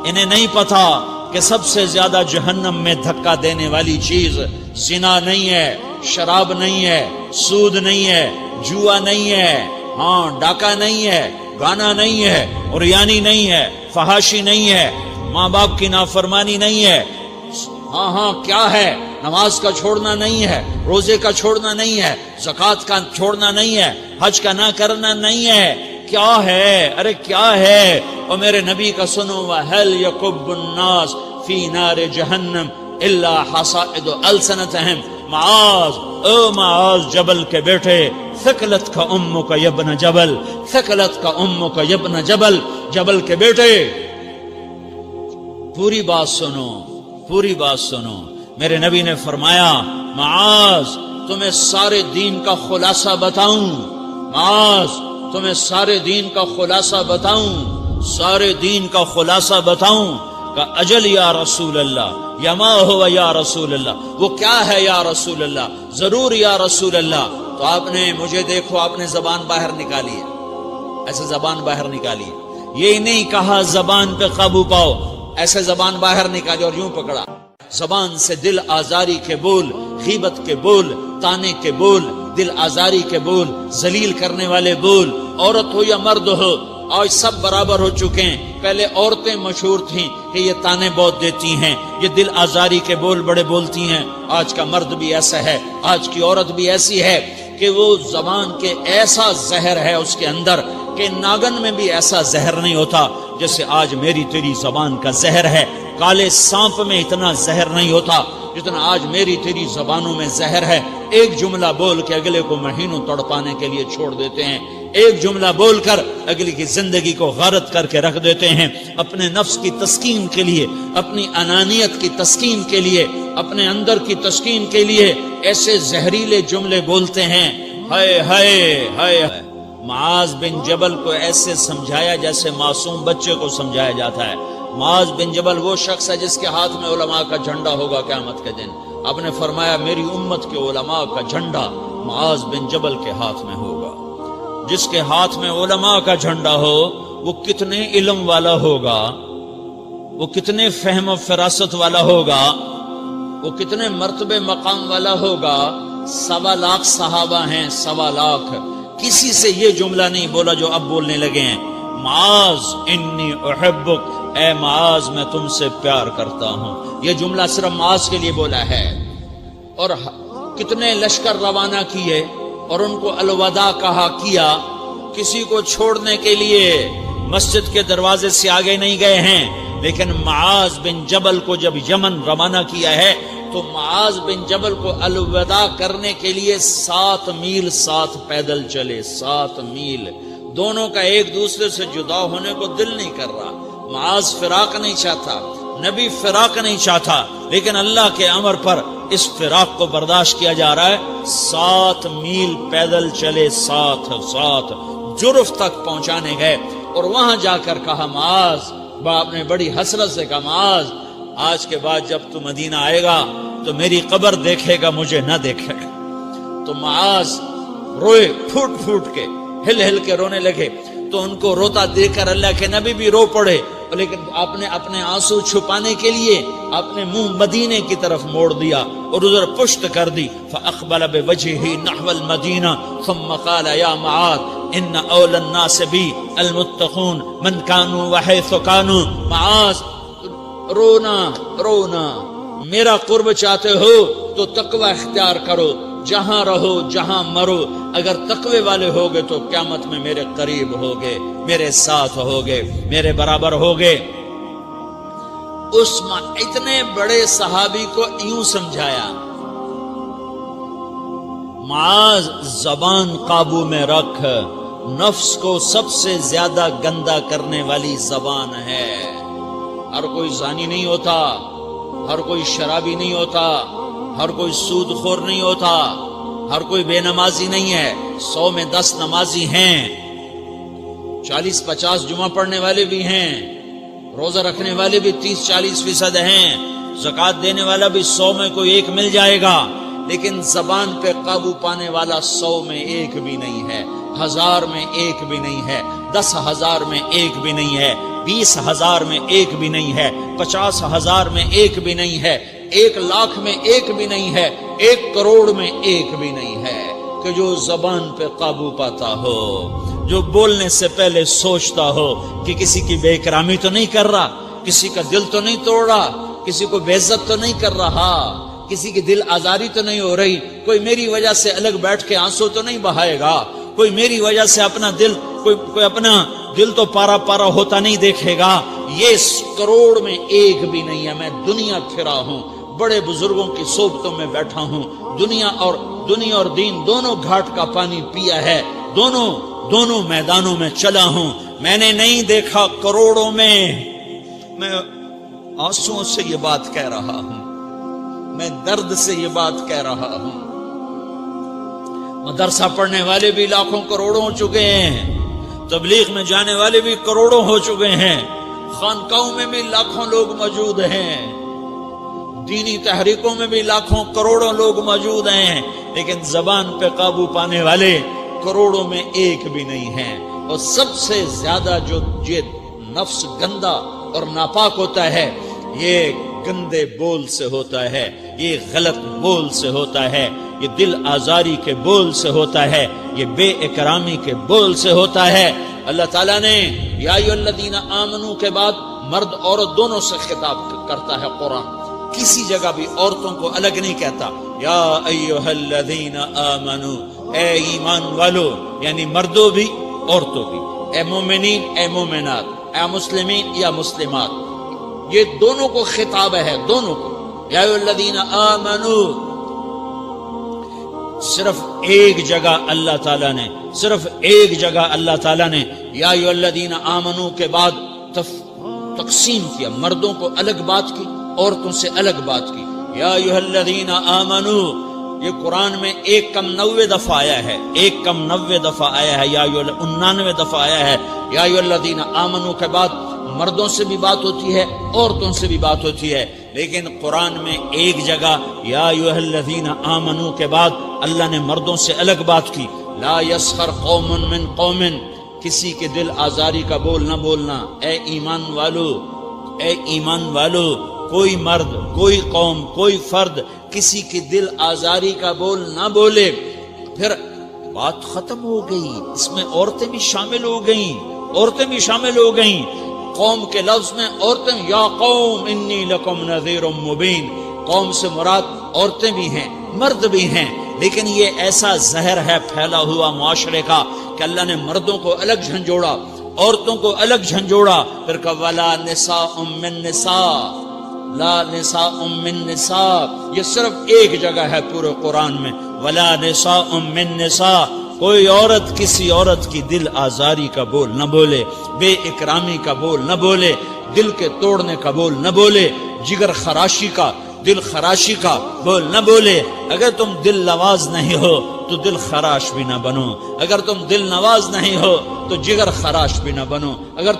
انہیں نہیں پتا کہ سب سے زیادہ جہنم میں دھکا دینے والی چیز زنا نہیں ہے، شراب نہیں ہے، سود نہیں ہے، جوا نہیں ہے، ہاں ڈاکہ نہیں ہے، گانا نہیں ہے، عریانی نہیں ہے، فحاشی نہیں ہے، ماں باپ کی نافرمانی نہیں ہے، ہاں کیا ہے، نماز کا چھوڑنا نہیں ہے، روزے کا چھوڑنا نہیں ہے، زکوٰۃ کا چھوڑنا نہیں ہے، حج کا نہ کرنا نہیں ہے، کیا ہے؟ ارے کیا ہے؟ اور میرے نبی کا سنو، وَهَلْ يَكُبُّ النَّاسُ فِي نَارِ جَهَنَّمَ إِلَّا حَصَائِدُ أَلْسِنَتِهِمْ معاذ، او معاذ جبل کے بیٹے، ثقلت کا امک یبن جبل، ثقلت کا امک یبن جبل، جبل کے بیٹے پوری بات سنو، پوری بات سنو۔ میرے نبی نے فرمایا، معاذ تمہیں سارے دین کا خلاصہ بتاؤں، معاذ تمہیں سارے دین کا خلاصہ بتاؤں، سارے دین کا خلاصہ بتاؤں؟ کہ اجل یا رسول اللہ، یا ما ہوا یا رسول اللہ، وہ کیا ہے یا رسول اللہ؟ ضرور یا رسول اللہ۔ تو آپ نے مجھے دیکھو، آپ نے زبان باہر نکالی ہے، ایسے زبان باہر نکالی ہے، یہ نہیں کہا زبان پہ قابو پاؤ، ایسے زبان باہر نکالی اور یوں پکڑا۔ زبان سے دل آزاری کے بول، غیبت کے بول، تانے کے بول، دل آزاری کے بول، ذلیل کرنے والے بول، عورت ہو یا مرد ہو، آج سب برابر ہو چکے ہیں۔ پہلے عورتیں مشہور تھیں کہ یہ تانے بہت دیتی ہیں، یہ دل آزاری کے بول بڑے بولتی ہیں۔ آج کا مرد بھی ایسا ہے، آج کی عورت بھی ایسی ہے کہ وہ زبان کے ایسا زہر ہے اس کے اندر کہ ناگن میں بھی ایسا زہر نہیں ہوتا جیسے آج میری تیری زبان کا زہر ہے۔ کالے سانپ میں اتنا زہر نہیں ہوتا جتنا آج میری تیری زبانوں میں زہر ہے۔ ایک جملہ بول کے اگلے کو مہینوں تڑپانے کے لیے چھوڑ دیتے ہیں، ایک جملہ بول کر اگلی کی زندگی کو غارت کر کے رکھ دیتے ہیں، اپنے نفس کی تسکین کے لیے، اپنی انانیت کی تسکین کے لیے، اپنے اندر کی تسکین کے لیے ایسے زہریلے جملے بولتے ہیں۔ ہائے ہائے ہائے۔ معاذ بن جبل کو ایسے سمجھایا جیسے معصوم بچے کو سمجھایا جاتا ہے۔ معاذ بن جبل وہ شخص ہے جس کے ہاتھ میں علماء کا جھنڈا ہوگا قیامت کے دن۔ آپ نے فرمایا میری امت کے علماء کا جھنڈا معاذ بن جبل کے ہاتھ میں ہوگا۔ جس کے ہاتھ میں علماء کا جھنڈا ہو وہ کتنے علم والا ہوگا، وہ کتنے فہم و فراست والا ہوگا، وہ کتنے مرتبے مقام والا ہوگا۔ 1.25 لاکھ صحابہ ہیں، 1.25 لاکھ، کسی سے یہ جملہ نہیں بولا جو اب بولنے لگے ہیں۔ معاذ انی احبک، اے معاذ میں تم سے پیار کرتا ہوں، یہ جملہ صرف معاذ کے لیے بولا ہے۔ اور کتنے لشکر روانہ کیے اور ان کو الوداع کہا کیا، کسی کو چھوڑنے کے لیے مسجد کے دروازے سے آگے نہیں گئے ہیں، لیکن معاذ بن جبل کو جب یمن روانہ کیا ہے تو معاذ بن جبل کو الوداع کرنے کے لیے 7 میل ساتھ پیدل چلے، 7 میل۔ دونوں کا ایک دوسرے سے جدا ہونے کو دل نہیں کر رہا، معاذ فراق نہیں چاہتا، نبی فراق نہیں چاہتا، لیکن اللہ کے امر پر اس فراق کو برداشت کیا جا رہا ہے۔ 7 میل پیدل چلے، 7 جرف تک پہنچانے گئے اور وہاں جا کر کہا معاذ، باپ نے بڑی حسرت سے کہا معاذ آج کے بعد جب تو مدینہ آئے گا تو میری قبر دیکھے گا، مجھے نہ دیکھے گا۔ تو معاذ روئے، پھوٹ پھوٹ کے، ہل ہل کے رونے لگے۔ تو ان کو روتا دیکھ کر اللہ کے نبی بھی رو پڑے، لیکن آپ نے اپنے آنسو چھپانے کے لیے اپنے منہ مدینے کی طرف موڑ دیا اور ادھر پشت کر دی۔ فاقبل بوجهه نحو المدینہ ثم قال یا معاذ ان اولى الناس بی المتقون من كانوا وحيث كانوا۔ معاذ رونا، میرا قرب چاہتے ہو تو تقوی اختیار کرو، جہاں رہو جہاں مرو، اگر تقوی والے ہوگے تو قیامت میں میرے قریب ہوگے، میرے ساتھ ہوگے، میرے برابر ہوگے۔ اس اتنے بڑے صحابی کو یوں سمجھایا، معاذ زبان قابو میں رکھ، نفس کو سب سے زیادہ گندا کرنے والی زبان ہے۔ ہر کوئی زانی نہیں ہوتا، ہر کوئی شرابی نہیں ہوتا، ہر کوئی سود خور نہیں ہوتا، ہر کوئی بے نمازی نہیں ہے۔ 100 میں 10 نمازی ہیں، 40-50 جمعہ پڑھنے والے بھی ہیں، روزہ رکھنے والے بھی 30-40% ہیں، زکوٰۃ دینے والا بھی 100 میں کوئی ایک مل جائے گا، لیکن زبان پہ قابو پانے والا 100 میں ایک بھی نہیں ہے، 1000 میں ایک بھی نہیں ہے، 10,000 میں ایک بھی نہیں ہے۔ 20,000 میں ایک بھی نہیں ہے، 50,000 میں ایک بھی نہیں ہے، 1,00,000 میں ایک بھی نہیں ہے، 1 کروڑ میں ایک بھی نہیں ہے کہ جو زبان پہ قابو پاتا ہو، جو بولنے سے پہلے سوچتا ہو کہ کسی کی بے اکرامی تو نہیں کر رہا، کسی کا دل تو نہیں توڑ رہا، کسی کو بے عزت تو نہیں کر رہا، کسی کی دل آزاری تو نہیں ہو رہی، کوئی میری وجہ سے الگ بیٹھ کے آنسو تو نہیں بہائے گا، کوئی میری وجہ سے اپنا دل کوئی اپنا دل تو پارا پارا ہوتا نہیں دیکھے گا۔ یہ 1 کروڑ میں ایک بھی نہیں ہے۔ میں دنیا پھرا ہوں، بڑے بزرگوں کی صحبتوں میں بیٹھا ہوں، دنیا اور دین دونوں گھاٹ کا پانی پیا ہے، دونوں میدانوں میں چلا ہوں، میں نے نہیں دیکھا کروڑوں میں۔ میں آنسوؤں سے یہ بات کہہ رہا ہوں، میں درد سے یہ بات کہہ رہا ہوں۔ مدرسہ پڑھنے والے بھی لاکھوں کروڑوں ہو چکے ہیں، تبلیغ میں جانے والے بھی کروڑوں ہو چکے ہیں، خانقاہوں میں بھی لاکھوں لوگ موجود ہیں، دینی تحریکوں میں بھی لاکھوں کروڑوں لوگ موجود ہیں، لیکن زبان پہ قابو پانے والے کروڑوں میں ایک بھی نہیں ہیں۔ اور سب سے زیادہ جو یہ نفس گندا اور ناپاک ہوتا ہے، یہ گندے بول سے ہوتا ہے، یہ غلط بول سے ہوتا ہے، یہ دل آزاری کے بول سے ہوتا ہے، یہ بے اکرامی کے بول سے ہوتا ہے۔ اللہ تعالیٰ نے یا ایھا الذین آمنو کے بعد مرد عورت دونوں سے خطاب کرتا ہے قرآن، کسی جگہ بھی عورتوں کو الگ نہیں کہتا۔ یا ایھا الذین آمنو، اے ایمان والو، یعنی مردوں بھی عورتوں بھی، اے مومنین اے مومنات، اے مسلمین یا مسلمات، یہ دونوں کو خطاب ہے، دونوں کو۔ یا ایھا الذین آمنو، صرف ایک جگہ اللہ تعالیٰ نے یا ایھا الذین آمنو کے بعد تقسیم کیا، مردوں کو الگ بات کی، عورتوں سے الگ بات کی۔ یا ایھا الذین آمنو، یہ قرآن میں 199 دفعہ آیا ہے، 199 دفعہ آیا ہے، یا 99 دفعہ آیا ہے۔ یا ایھا الذین آمنو کے بعد مردوں سے بھی بات ہوتی ہے، عورتوں سے بھی بات ہوتی ہے، لیکن قرآن میں ایک جگہ یا ایھا الذین آمنو کے بعد اللہ نے مردوں سے الگ بات کی۔ لا یسخر قوم من قوم، کسی کے دل آزاری کا بول نہ بولنا۔ اے ایمان والو، کوئی مرد، کوئی قوم، کوئی فرد کسی کی دل آزاری کا بول نہ بولے۔ پھر بات ختم ہو گئی، اس میں عورتیں بھی شامل ہو گئیں، قوم کے لفظ میں عورتیں، یا قوم انی لکم نذیر مبین، قوم سے مراد عورتیں بھی ہیں، مرد بھی ہیں، لیکن یہ ایسا زہر ہے پھیلا ہوا معاشرے کا کہ اللہ نے مردوں کو الگ جھنجھوڑا، عورتوں کو الگ جھنجھوڑا، پھر کہا ولا نساء من نساء، لا نساء من نساء، یہ صرف ایک جگہ ہے پورے قرآن میں، ولا نساء من نساء، کوئی عورت کسی عورت کی دل آزاری کا بول نہ بولے، بے اکرامی کا بول نہ بولے، دل کے توڑنے کا بول نہ بولے، جگر خراشی کا، دل خراشی کا بول نہ بولے۔ اگر تم دل نواز نہیں ہو تو دل خراش بھی نہ بنو، اگر تم دل نواز نہیں ہو تو جگر خراش بھی نہ بنو، اگر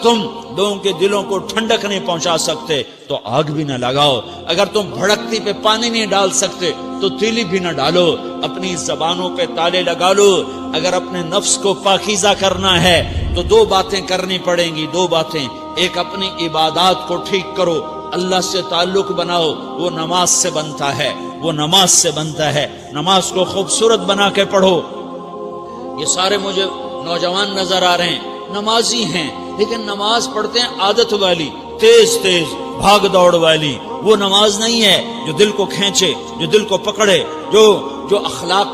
تم لوگوں کے دلوں کو ٹھنڈک نہیں پہنچا سکتے تو آگ بھی نہ لگاؤ، اگر تم بھڑکتی پہ پانی نہیں ڈال سکتے تو تیلی بھی نہ ڈالو، اپنی زبانوں پہ تالے لگا لو۔ اگر اپنے نفس کو پاکیزہ کرنا ہے تو 2 باتیں کرنی پڑیں گی، 2 باتیں۔ ایک، اپنی عبادات کو ٹھیک کرو، اللہ سے تعلق بناؤ، وہ نماز سے بنتا ہے، نماز کو خوبصورت بنا کے پڑھو۔ یہ سارے مجھے نوجوان نظر آ رہے ہیں، نمازی ہیں، لیکن نماز پڑھتے ہیں عادت والی، تیز بھاگ دوڑ والی۔ وہ نماز نہیں ہے جو دل کو کھینچے، جو دل کو پکڑے، جو اخلاق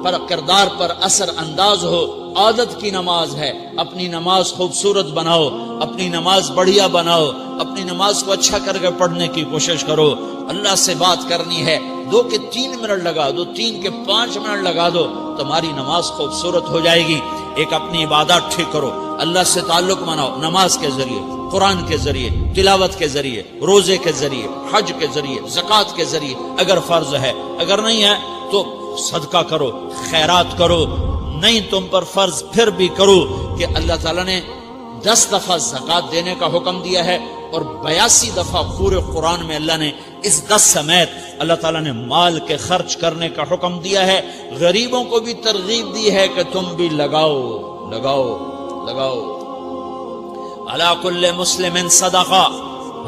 پر، کردار پر اثر انداز ہو۔ عادت کی نماز ہے۔ اپنی نماز خوبصورت بناؤ، اپنی نماز بڑھیا بناؤ، اپنی نماز کو اچھا کر کے پڑھنے کی کوشش کرو۔ اللہ سے بات کرنی ہے، 2 کے 3 منٹ لگا دو، 3 کے 5 منٹ لگا دو، تمہاری نماز خوبصورت ہو جائے گی۔ ایک، اپنی عبادات ٹھیک کرو، اللہ سے تعلق بناؤ، نماز کے ذریعے، قرآن کے ذریعے، تلاوت کے ذریعے، روزے کے ذریعے، حج کے ذریعے، زکوٰۃ کے ذریعے اگر فرض ہے، اگر نہیں ہے تو صدقہ کرو، خیرات کرو، نہیں تم پر فرض پھر بھی کرو کہ اللہ تعالیٰ نے 10 دفعہ زکوٰۃ دینے کا حکم دیا ہے اور 82 دفعہ پورے قرآن میں اللہ نے اس 10 سمیت اللہ تعالیٰ نے مال کے خرچ کرنے کا حکم دیا ہے۔ غریبوں کو بھی ترغیب دی ہے کہ تم بھی لگاؤ۔ علی کل مسلم صدقہ،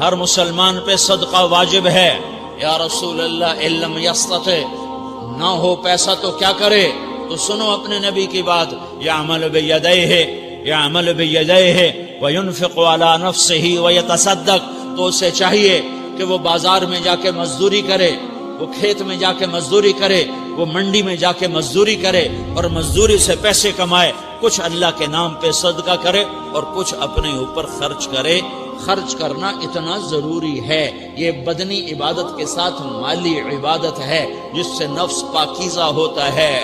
ہر مسلمان پہ صدقہ واجب ہے۔ یا رسول اللہ ان لم یستطع، نہ ہو پیسہ تو کیا کرے؟ تو سنو اپنے نبی کی بات، یعمل بیدیہ، یعمل بیدیہ وینفق علی نفسہ ویتصدق، تو اسے چاہیے کہ وہ بازار میں جا کے مزدوری کرے، وہ کھیت میں جا کے مزدوری کرے، وہ منڈی میں جا کے مزدوری کرے اور مزدوری سے پیسے کمائے، کچھ اللہ کے نام پہ صدقہ کرے اور کچھ اپنے اوپر خرچ کرے۔ خرچ کرنا اتنا ضروری ہے، یہ بدنی عبادت کے ساتھ مالی عبادت ہے جس سے نفس پاکیزہ ہوتا ہے۔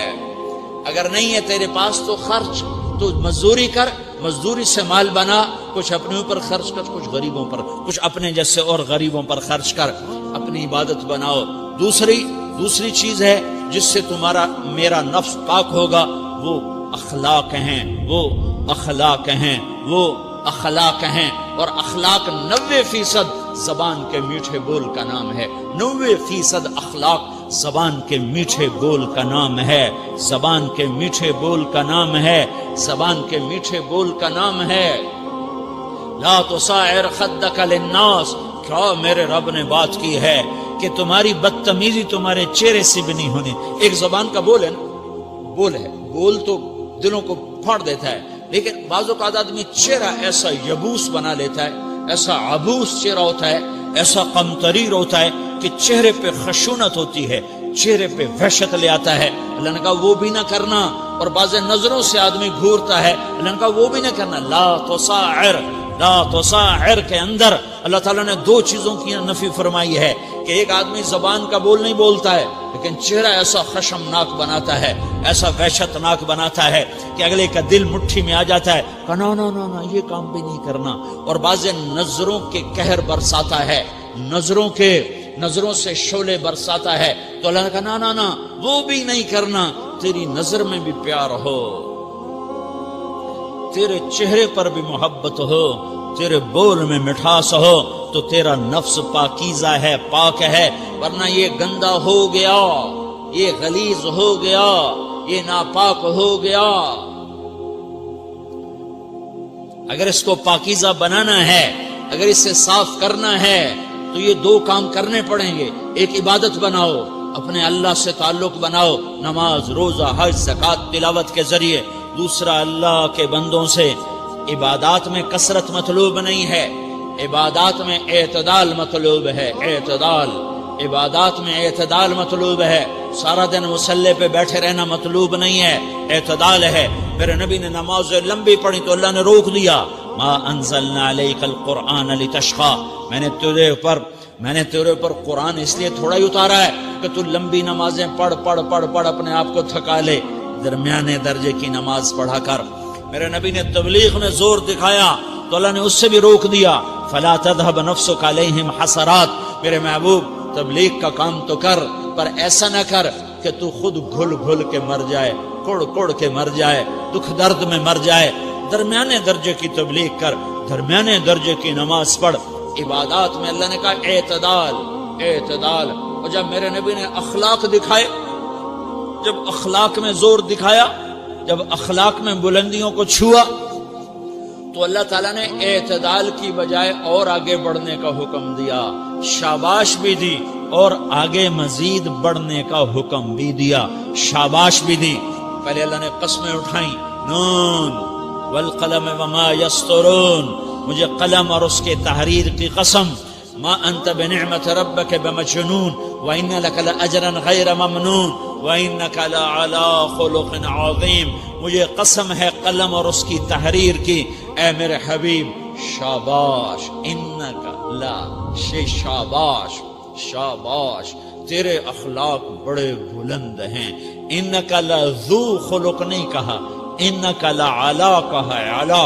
اگر نہیں ہے تیرے پاس تو خرچ، تو مزدوری کر، مزدوری سے مال بنا، کچھ اپنے اوپر خرچ کر، کچھ غریبوں پر، کچھ اپنے جیسے اور غریبوں پر خرچ کر، اپنی عبادت بناؤ۔ دوسری چیز ہے جس سے تمہارا میرا نفس پاک ہوگا، وہ اخلاق ہیں، وہ اخلاق ہیں، وہ اخلاق ہیں۔ اور اخلاق 90% زبان کے میٹھے بول کا نام ہے، 90% اخلاق زبان کے میٹھے بول کا نام ہے، زبان کے میٹھے بول کا نام ہے، زبان کے میٹھے بول کا نام ہے۔ لا تصاعر خدک للناس، کیا میرے رب نے بات کی ہے کہ تمہاری بدتمیزی تمہارے چہرے سے بھی نہیں ہونی۔ ایک زبان کا بول ہے نا، بول تو دلوں کو پھاڑ دیتا ہے، لیکن بعض اوقات آدمی چہرہ ایسا یبوس بنا لیتا ہے، ایسا عبوس چہرہ ہوتا ہے، ایسا قمطریر ہوتا ہے کہ چہرے پہ خشونت ہوتی ہے، چہرے پہ وحشت لے آتا ہے۔ اللہ نے کہا وہ بھی نہ کرنا، اور بعض نظروں سے آدمی گھورتا ہے، اللہ نے کہا وہ بھی نہ کرنا۔ لا تصاعر، لا تصاعر کے اندر اللہ تعالیٰ نے 2 چیزوں کی نفی فرمائی ہے کہ ایک آدمی زبان کا بول نہیں بولتا ہے لیکن چہرہ ایسا خشمناک بناتا ہے، ایسا وحشتناک بناتا ہے کہ اگلے کا دل مٹھی میں آ جاتا ہے کہ نا نا نا نا یہ کام بھی نہیں کرنا۔ اور بعض نظروں کے قہر برساتا ہے، نظروں سے شعلے برساتا ہے، تو اللہ نے کہا نا نا نا وہ بھی نہیں کرنا۔ تیری نظر میں بھی پیار ہو، تیرے چہرے پر بھی محبت ہو، تیرے بول میں مٹھاس ہو، تو تیرا نفس پاکیزہ ہے، پاک ہے۔ ورنہ یہ گندا ہو گیا، یہ غلیظ ہو گیا، یہ ناپاک ہو گیا۔ اگر اس کو پاکیزہ بنانا ہے، اگر اسے صاف کرنا ہے، تو یہ 2 کام کرنے پڑیں گے۔ ایک عبادت بناؤ، اپنے اللہ سے تعلق بناؤ، نماز، روزہ، حج، زکوٰۃ، تلاوت کے ذریعے۔ دوسرا، اللہ کے بندوں سے عبادات میں کثرت مطلوب نہیں ہے، عبادات میں اعتدال مطلوب ہے، اعتدال، عبادات میں اعتدال مطلوب ہے۔ سارا دن مصلی پہ بیٹھے رہنا مطلوب نہیں ہے، اعتدال ہے۔ میرے نبی نے نماز لمبی پڑھی تو اللہ نے روک دیا، ما انزلنا علیک القرآن لتشقی، میں نے تیرے اوپر قرآن اس لیے تھوڑا ہی اتارا ہے کہ تو لمبی نمازیں پڑھ اپنے آپ کو تھکا لے، درمیانے درجے کی نماز پڑھا کر۔ میرے نبی نے تبلیغ میں زور دکھایا تو اللہ نے اس سے بھی روک دیا، فلا تذهب نفسك علیہم حسرات، میرے محبوب تبلیغ کا کام تو کر، پر ایسا نہ کر کہ تو خود گھل کے مر جائے، کڑ کے مر جائے، دکھ درد میں مر جائے۔ درمیانے درجے کی تبلیغ کر، درمیانے درجے کی نماز پڑھ۔ عبادات میں اللہ نے کہا اعتدال، اعتدال۔ اور جب میرے نبی نے اخلاق دکھائے، جب اخلاق میں زور دکھایا، جب اخلاق میں بلندیوں کو چھوا، تو اللہ تعالیٰ نے اعتدال کی بجائے اور آگے بڑھنے کا حکم دیا، شاباش بھی دی اور آگے مزید بڑھنے کا حکم بھی دیا، شاباش بھی دی۔ پہلے اللہ نے قسمیں اٹھائیں، نون والقلم وما یسطرون، مجھے قلم اور اس کے تحریر کی قسم، ما انت بنعمت ربک بمجنون وان لک لاجرا غیر ممنون وانک لعلی خلق عظیم، مجھے قسم ہے قلم اور اس کی تحریر کی، اے میرے حبیب شاباش، انک لا شاباش، شاباش، تیرے اخلاق بڑے بلند ہیں۔ انک لذو خلق نہیں کہا، انک لعلی کہا ہے، علا،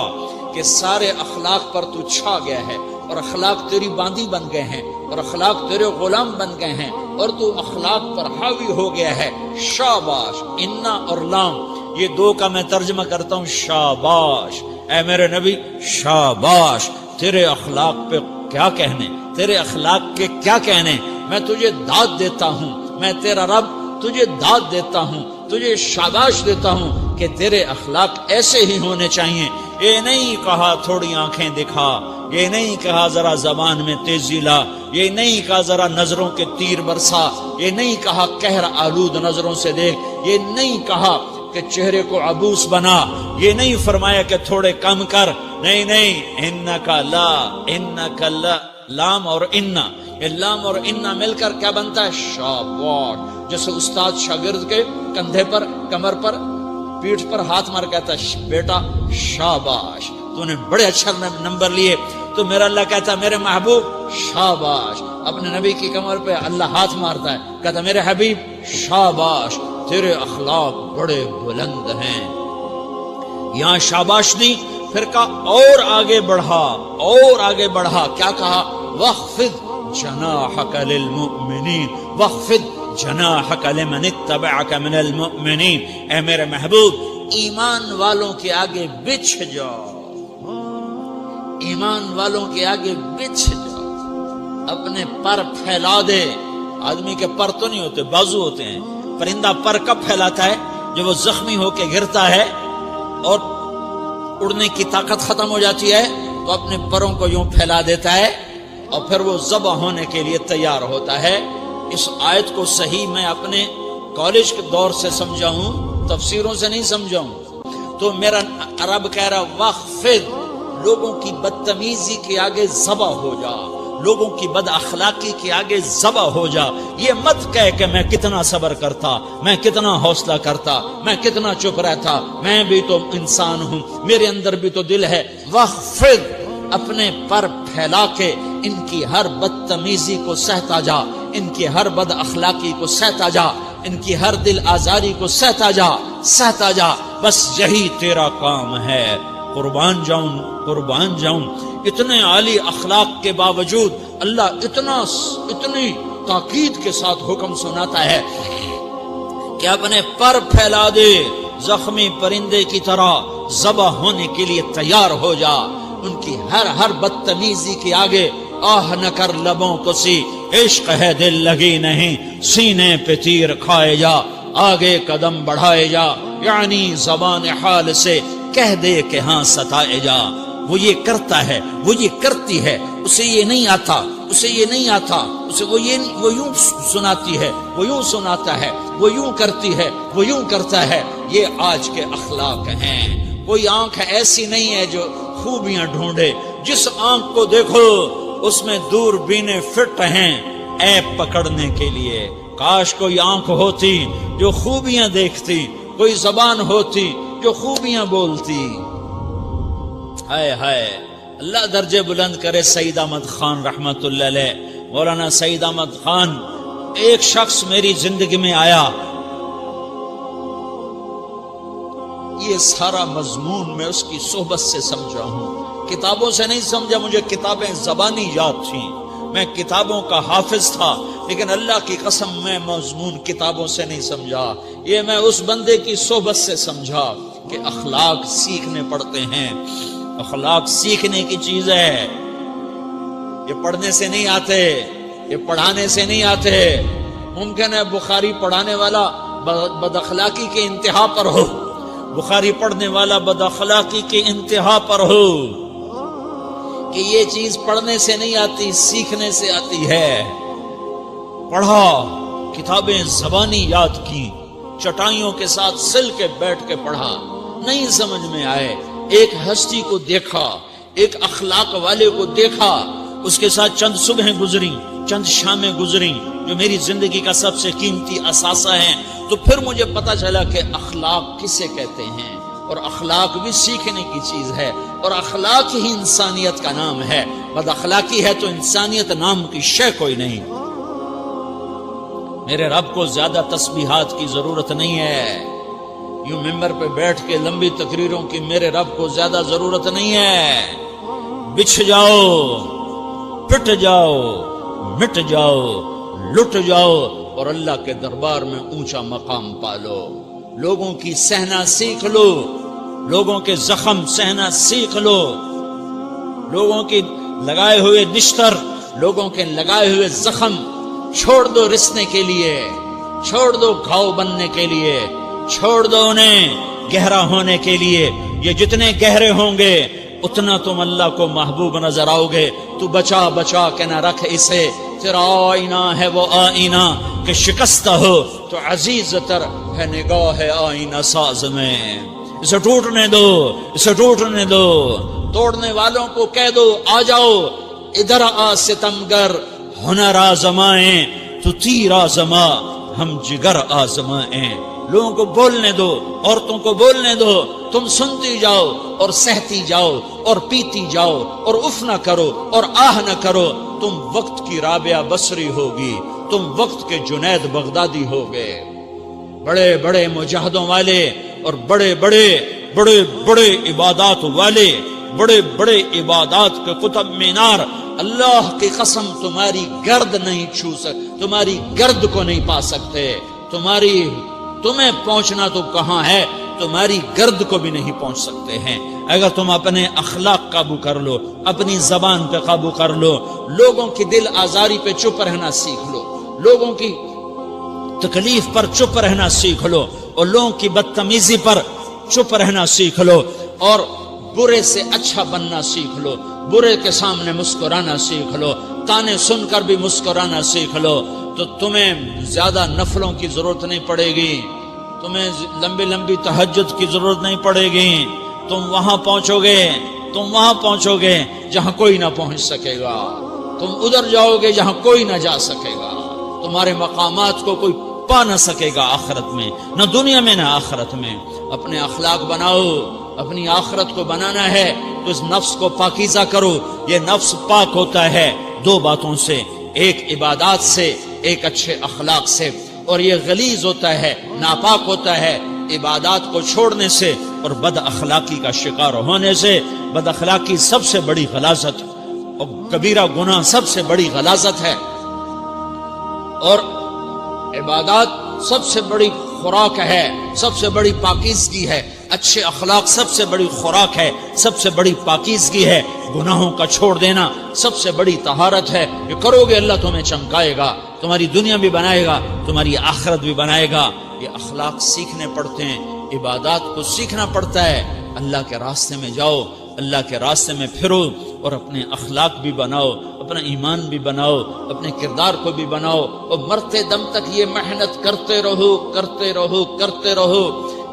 کہ سارے اخلاق پر تو چھا گیا ہے، اور اخلاق تیری باندی بن گئے ہیں، اور اخلاق تیرے غلام بن گئے ہیں، اور تو اخلاق پر حاوی ہو گیا ہے۔ شاباش، انا اور لام، یہ 2 کا میں ترجمہ کرتا ہوں، شاباش، اے میرے نبی شاباش، تیرے اخلاق پہ کیا کہنے، تیرے اخلاق کے کیا کہنے۔ میں تجھے داد دیتا ہوں، میں تیرا رب تجھے داد دیتا ہوں، تجھے شاباش دیتا ہوں کہ کہ تیرے اخلاق ایسے ہی ہونے چاہیے. یہ نہیں کہا تھوڑی آنکھیں دکھا، یہ نہیں کہا ذرا زبان میں تیزی لا، یہ نہیں کہا ذرا نظروں کے تیر برسا، یہ نہیں کہا قہر آلود نظروں سے دیکھ، یہ نہیں کہا کہ چہرے کو عبوس بنا، یہ نہیں فرمایا کہ تھوڑے کم کر. نہیں، انکا لا، لام اور انا، یہ لام اور انا مل کر کیا بنتا ہے؟ شاباش. جیسے استاد شاگرد کے کندھے پر، کمر پر، پیٹھ پر ہاتھ مار کہتا ہے بیٹا شاباش تو نے بڑے اچھا نمبر لیے. تو میرا اللہ کہتا ہے میرے محبوب شاباش. اپنے نبی کی کمر پہ اللہ ہاتھ مارتا ہے، کہتا ہے میرے حبیب شاباش، تیرے اخلاق بڑے بلند ہیں. یہاں شاباش دی، پھر کہا اور آگے بڑھا. کیا کہا؟ وَخْفِضْ جَنَاحَكَ لِلْمُؤْمِنِينَ وَخْفِضْ جَنَاحَكَ لِمَنِ اتَّبَعَكَ مِنَ الْمُؤْمِنِينَ. اے میرے محبوب ایمان والوں کے آگے بچھ جاؤ، ایمان والوں کے آگے بچھ جاؤ، اپنے پر پھیلا دے. آدمی کے پر تو نہیں ہوتے، بازو ہوتے ہیں. پرندہ پر کب پھیلاتا ہے؟ جب وہ زخمی ہو کے گرتا ہے اور اڑنے کی طاقت ختم ہو جاتی ہے تو اپنے پروں کو یوں پھیلا دیتا ہے اور پھر وہ ذبح ہونے کے لیے تیار ہوتا ہے. اس آیت کو صحیح میں اپنے کالج کے دور سے سمجھا ہوں، تفسیروں سے نہیں سمجھا ہوں. تو میرا عرب کہہ رہا وَخْفِضْ، لوگوں کی بدتمیزی کے آگے ذبح ہو جا، لوگوں کی بد اخلاقی کے آگے ذبح ہو جا. یہ مت کہہ کہ میں کتنا صبر کرتا، میں کتنا حوصلہ کرتا، میں کتنا چپ رہتا، میں بھی تو انسان ہوں، میرے اندر بھی تو دل ہے. وَخْفِضْ، اپنے پر پھیلا کے ان کی ہر بدتمیزی کو سہتا جا، ان کی ہر بد اخلاقی کو سہتا جا، ان کی ہر دل آزاری کو سہتا جا. بس یہی تیرا کام ہے. قربان جاؤں اتنے عالی اخلاق کے باوجود اللہ اتنی تاکید کے ساتھ حکم سناتا ہے کہ اپنے پر پھیلا دے، زخمی پرندے کی طرح ذبح ہونے کے لیے تیار ہو جا. ان کی ہر بدتمیزی کے آگے آہ نہ کر لبوں کو سی، عشق ہے دل لگی نہیں، سینے پہ تیر کھائے جا، آگے قدم بڑھائے جا. یعنی زبان حال سے کہہ دے کہ ہاں ستائے جا. وہ یہ کرتا ہے، وہ یہ کرتی ہے، اسے یہ نہیں آتا، اسے وہ یوں سناتی ہے، وہ یوں سناتا ہے، وہ یوں کرتی ہے، وہ یوں کرتا ہے. یہ آج کے اخلاق ہیں. کوئی آنکھ ایسی نہیں ہے جو خوبیاں ڈھونڈے. جس آنکھ کو دیکھو اس میں دوربینیں فٹ ہیں عیب پکڑنے کے لیے. کاش کوئی آنکھ ہوتی جو خوبیاں دیکھتی، کوئی زبان ہوتی جو خوبیاں بولتی. ہائے اللہ درجے بلند کرے. سعید احمد خان رحمت اللہ علیہ، مولانا سعید احمد خان، ایک شخص میری زندگی میں آیا. یہ سارا مضمون میں اس کی صحبت سے سمجھا ہوں، کتابوں سے نہیں سمجھا. مجھے کتابیں زبانی یاد تھیں، میں کتابوں کا حافظ تھا، لیکن اللہ کی قسم میں مضمون کتابوں سے نہیں سمجھا. یہ میں اس بندے کی صحبت سے سمجھا کہ اخلاق سیکھنے پڑتے ہیں. اخلاق سیکھنے کی چیز ہے، یہ پڑھنے سے نہیں آتے، یہ پڑھانے سے نہیں آتے. ممکن ہے بخاری پڑھانے والا بد اخلاقی کے انتہا پر ہو، بخاری پڑھنے والا بد اخلاقی کے انتہا پر ہو، کہ یہ چیز پڑھنے سے نہیں آتی، سیکھنے سے آتی ہے. پڑھا، کتابیں زبانی یاد کی، چٹائیوں کے ساتھ سل کے بیٹھ کے پڑھا. نہیں سمجھ میں آئے، ایک ہستی کو دیکھا، ایک اخلاق والے کو دیکھا، اس کے ساتھ چند صبحیں گزری، چند شامیں گزری جو میری زندگی کا سب سے قیمتی اثاثہ ہیں. تو پھر مجھے پتا چلا کہ اخلاق کسے کہتے ہیں، اور اخلاق بھی سیکھنے کی چیز ہے، اور اخلاق ہی انسانیت کا نام ہے. بد اخلاقی ہے تو انسانیت نام کی شے کوئی نہیں. میرے رب کو زیادہ تسبیحات کی ضرورت نہیں ہے. یوں ممبر پہ بیٹھ کے لمبی تقریروں کی میرے رب کو زیادہ ضرورت نہیں ہے. بچھ جاؤ، پٹ جاؤ، مٹ جاؤ، لٹ جاؤ، اور اللہ کے دربار میں اونچا مقام پالو. لوگوں کی سہنا سیکھ لو، لوگوں کے زخم سہنا سیکھ لو، لوگوں کی لگائے ہوئے نشتر، لوگوں کے لگائے ہوئے زخم چھوڑ دو رسنے کے لیے، چھوڑ دو گھاؤ بننے کے لیے، چھوڑ دو انہیں گہرا ہونے کے لیے یہ جتنے گہرے ہوں گے اتنا تم اللہ کو محبوب نظر آؤ گے. تو بچا بچا کے نہ رکھ اسے، تیرا آئینہ ہے وہ آئینہ کہ شکستہ ہو تو عزیز تر ہے نگاہ آئینہ ساز میں. اسے ٹوٹنے دو، اسے ٹوٹنے دو. توڑنے والوں کو کہہ دو آ جاؤ ادھر آ ستمگر، ہنر آزمائیں تو تیر آزما، ہم جگر آزمائیں. لوگوں کو بولنے دو، عورتوں کو بولنے دو، تم سنتی جاؤ اور سہتی جاؤ اور پیتی جاؤ اور اف نہ کرو اور آہ نہ کرو. تم وقت کی رابعہ بصری ہوگی، تم وقت کے جنید بغدادی ہوگے. بڑے بڑے مجاہدوں والے اور بڑے بڑے بڑے بڑے عبادات والے، بڑے بڑے عبادات کے قطب مینار، اللہ کی قسم تمہاری گرد نہیں چھو سکتے، تمہاری گرد کو نہیں پا سکتے. تمہیں پہنچنا تو کہاں ہے، تمہاری گرد کو بھی نہیں پہنچ سکتے ہیں. اگر تم اپنے اخلاق قابو کر لو، اپنی زبان پہ قابو کر لو، لوگوں کی دل آزاری پہ چپ رہنا سیکھ لو، لوگوں کی تکلیف پر چپ رہنا سیکھ لو اور لوگوں کی بدتمیزی پر چپ رہنا سیکھ لو اور برے سے اچھا بننا سیکھ لو، برے کے سامنے مسکرانا سیکھ لو، تانے سن کر بھی مسکرانا سیکھ لو، تو تمہیں زیادہ نفلوں کی ضرورت نہیں پڑے گی، تمہیں لمبی لمبی تہجد کی ضرورت نہیں پڑے گی. تم وہاں پہنچو گے جہاں کوئی نہ پہنچ سکے گا. تم ادھر جاؤ گے جہاں کوئی نہ جا سکے گا. تمہارے مقامات کو کوئی پا نہ سکے گا آخرت میں، نہ دنیا میں نہ آخرت میں. اپنے اخلاق بناؤ، اپنی آخرت کو بنانا ہے تو اس نفس کو پاکیزہ کرو. یہ نفس پاک ہوتا ہے دو باتوں سے، ایک عبادات سے، ایک اچھے اخلاق سے، اور یہ غلیظ ہوتا ہے، ناپاک ہوتا ہے عبادات کو چھوڑنے سے اور بد اخلاقی کا شکار ہونے سے. بد اخلاقی سب سے بڑی غلاظت اور کبیرہ گناہ سب سے بڑی غلاظت ہے، اور عبادات سب سے بڑی خوراک ہے، سب سے بڑی پاکیزگی ہے. اچھے اخلاق سب سے بڑی خوراک ہے، سب سے بڑی پاکیزگی ہے. گناہوں کا چھوڑ دینا سب سے بڑی طہارت ہے. یہ کرو گے اللہ تمہیں چمکائے گا، تمہاری دنیا بھی بنائے گا، تمہاری آخرت بھی بنائے گا. یہ اخلاق سیکھنے پڑتے ہیں، عبادات کو سیکھنا پڑتا ہے. اللہ کے راستے میں جاؤ، اللہ کے راستے میں پھرو اور اپنے اخلاق بھی بناؤ، اپنا ایمان بھی بناؤ، اپنے کردار کو بھی بناؤ، اور مرتے دم تک یہ محنت کرتے رہو کرتے رہو کرتے رہو.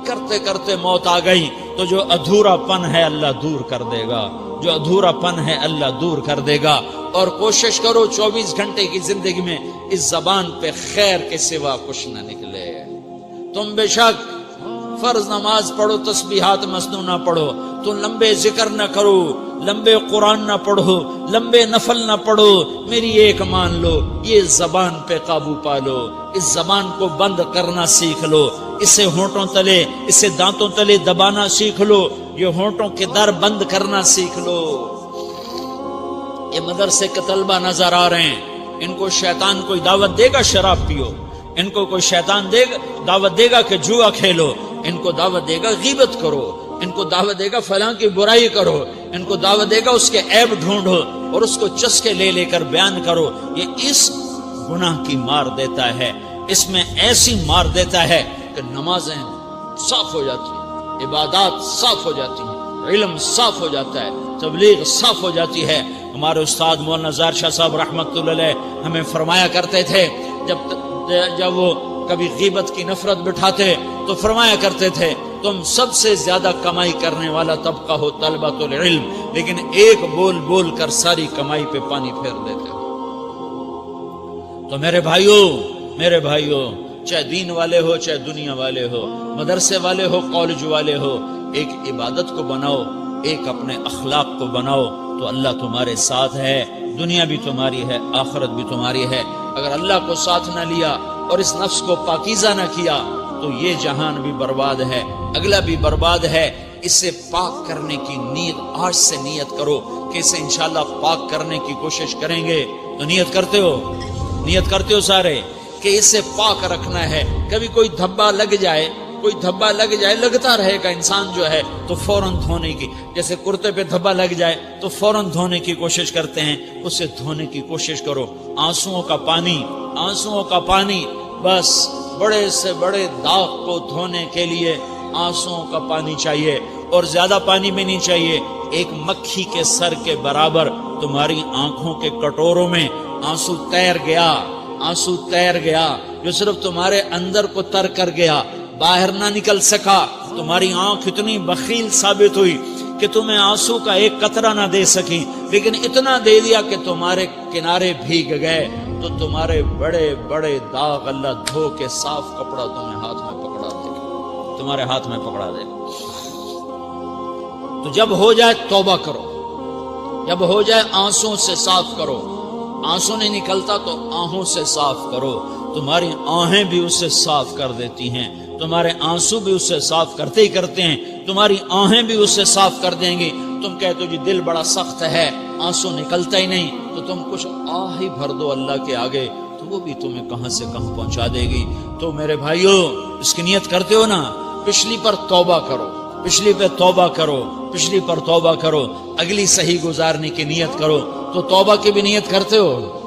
کرتے کرتے موت آ گئی تو جو ادھورا پن ہے اللہ دور کر دے گا، جو ادھورا پن ہے اللہ دور کر دے گا. اور کوشش کرو 24 گھنٹے کی زندگی میں اس زبان پہ خیر کے سوا کچھ نہ نکلے. تم بے شک فرض نماز پڑھو، تسبیحات مسنون نہ پڑھو، تو لمبے ذکر نہ کرو، لمبے قرآن نہ پڑھو، لمبے نفل نہ پڑھو. میری ایک مان لو، یہ زبان پہ قابو پا لو، اس زبان کو بند کرنا سیکھ لو، اسے ہونٹوں تلے، اسے دانتوں تلے دبانا سیکھ لو، یہ ہونٹوں کے در بند کرنا سیکھ لو. یہ مدرسے کے طلبہ نظر آ رہے ہیں، ان کو شیطان کوئی دعوت دے گا شراب پیو، ان کو کوئی شیطان دعوت دے گا کہ جوا کھیلو، ان کو دعوت دے گا غیبت کرو، ان کو دعوت دے گا فلاں کی برائی کرو، ان کو دعوت دے گا اس کے عیب ڈھونڈو اور اس کو چسکے لے لے کر بیان کرو. یہ اس گناہ کی مار دیتا ہے، اس میں ایسی مار دیتا ہے کہ نمازیں صاف ہو جاتی ہیں، عبادات صاف ہو جاتی ہیں، علم صاف ہو جاتا ہے، تبلیغ صاف ہو جاتی ہے. ہمارے استاد مولانا زار شاہ صاحب رحمۃ اللہ علیہ ہمیں فرمایا کرتے تھے، جب وہ کبھی غیبت کی نفرت بٹھاتے تو فرمایا کرتے تھے تم سب سے زیادہ کمائی کرنے والا طبقہ ہو طلبۃ العلم، لیکن ایک بول بول کر ساری کمائی پہ پانی پھیر دیتے ہو. تو میرے بھائیوں چاہے دین والے ہو، چاہے دنیا والے ہو، مدرسے والے ہو، کالج والے ہو، ایک عبادت کو بناؤ، ایک اپنے اخلاق کو بناؤ تو اللہ تمہارے ساتھ ہے. دنیا بھی تمہاری ہے، آخرت بھی تمہاری ہے. اگر اللہ کو ساتھ نہ لیا اور اس نفس کو پاکیزہ نہ کیا تو یہ جہان بھی برباد ہے، اگلا بھی برباد ہے. اسے پاک کرنے کی نیت آج سے نیت کرو کہ اسے انشاءاللہ پاک کرنے کی کوشش کریں گے. تو نیت کرتے ہو سارے کہ اسے پاک رکھنا ہے. کبھی کوئی دھبا لگ جائے، لگتا رہے گا انسان جو ہے تو فوراً دھونے کی، جیسے کرتے پہ دھبا لگ جائے تو فوراً دھونے کی کوشش کرتے ہیں، اسے دھونے کی کوشش کرو. آنسوؤں کا پانی بس بڑے سے بڑے داغ کو دھونے کے لیے آنسوؤں کا پانی چاہیے، اور زیادہ پانی بھی نہیں چاہیے، ایک مکھی کے سر کے برابر تمہاری آنکھوں کے کٹوروں میں آنسو تیر گیا، آنسو تیر گیا جو صرف تمہارے اندر کو تر کر گیا، باہر نہ نکل سکا۔ تمہاری آنکھ اتنی بخیل ثابت ہوئی کہ تمہیں آنسو کا ایک قطرہ نہ دے سکی، لیکن اتنا دے دیا کہ تمہارے کنارے بھیگ گئے۔ تو تمہارے بڑے بڑے داغ اللہ دھو کے صاف کپڑا تمہیں ہاتھ میں پکڑا دے، تمہارے ہاتھ میں پکڑا دے۔ تو جب ہو جائے توبہ کرو، جب ہو جائے آنسوں سے صاف کرو، آنسو نہیں نکلتا تو آہوں سے صاف کرو، تمہاری آہیں بھی اسے صاف کر دیتی ہیں، تمہارے آنسو بھی اسے صاف کرتے ہی کرتے ہیں، تمہاری آہیں بھی اسے صاف کر دیں گی۔ تم کہتے ہو جی دل بڑا سخت ہے، آنسو نکلتا ہی نہیں، تو تم کچھ آہ ہی بھر دو اللہ کے آگے، تو وہ بھی تمہیں کہاں سے کہاں پہنچا دے گی۔ تو میرے بھائیو، اس کی نیت کرتے ہو نا، پچھلی پر توبہ کرو، پچھلی پہ توبہ کرو، پچھلی پر توبہ کرو، اگلی صحیح گزارنے کی نیت کرو۔ تو توبہ کی بھی نیت کرتے ہو؟